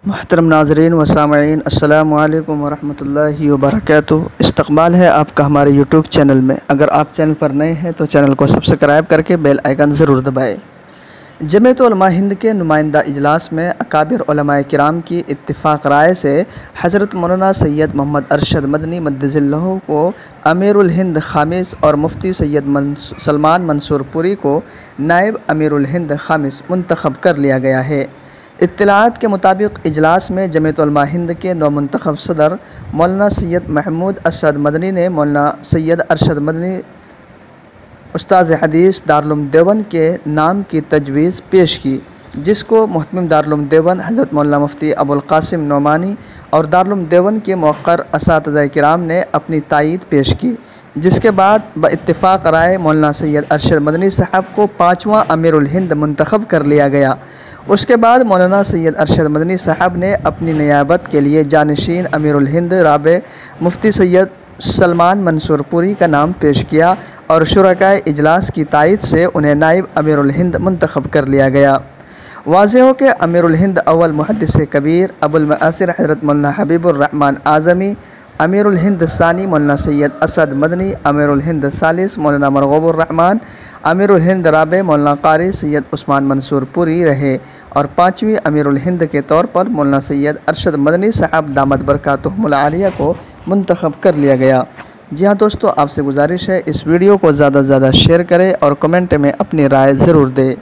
मोहतरम नाज़रीन व सामईन अस्सलामु अलैकुम वरहमतुल्लाहि वबरकातुहू। इस्तक़बाल है आपका हमारे यूट्यूब चैनल में। अगर आप चैनल पर नए हैं तो चैनल को सब्सक्राइब करके बेल आइकन ज़रूर दबाएँ। जमीयत उलमा हिंद के नुमाइंदा इजलास में अकाबिर उलमाए किराम की इत्तिफ़ाक़ राय से हज़रत मौलाना सैयद मोहम्मद अरशद मदनी मद्दज़िल्लहु को अमीरुल हिंद ख़ामिस और मुफ्ती सैयद सलमान मंसूर पुरी को नायब अमीरुल हिंद ख़ामिस मुंतख़ब कर लिया गया है। इत्तलात के मुताबिक इजलास में जमीयत उलमा हिंद के नौमुंतख़ब सदर मौलाना सैयद महमूद असद मदनी ने मौलाना सैयद अरशद मदनी उस्ताद हदीस दारुल देवबंद के नाम की तजवीज़ पेश की, जिसको मुहतमिम दारुल देवबंद हज़रत मौलाना मुफ्ती अबुल क़ासिम नौमानी और दारुल देवबंद के मौक़र असातिज़ा किराम ने अपनी तायीद पेश की। जिसके बाद बइत्तिफ़ाक़ राय मौलाना सैयद अरशद मदनी साहब को 5वां अमीरुल हिंद मुंतख़ब कर लिया गया। उसके बाद मौलाना सैयद अरशद मदनी साहब ने अपनी नियाबत के लिए जानशीन अमीरुल हिंद राबे मुफ्ती सैयद सलमान मंसूर पुरी का नाम पेश किया और शुरकाए इजलास की तायद से उन्हें नायब अमीरुल हिंद मुंतख़ब कर लिया गया। वाज़ेह हो कि अमीरुल हिंद अव्वल मुहद्दिस कबीर अबुल मआसिर हज़रत मौलाना हबीबुर रहमान आज़मी, अमीरुल हिंद सानी मौलाना सैयद असद मदनी, अमीरुल हिंद सालिस मौलाना मरग़ूबुर रहमान, अमीरुल हिंद राबे मौलाना क़ारी सैयद उस्मान मंसूर पुरी रहे और 5वीं अमीरुल हिंद के तौर पर मौलाना सैयद अरशद मदनी साहब दामद बरकातुहुमुल आलिया को मुंतख़ब कर लिया गया। जी हाँ दोस्तों, आपसे गुजारिश है इस वीडियो को ज़्यादा से ज़्यादा शेयर करें और कमेंट में अपनी राय ज़रूर दें।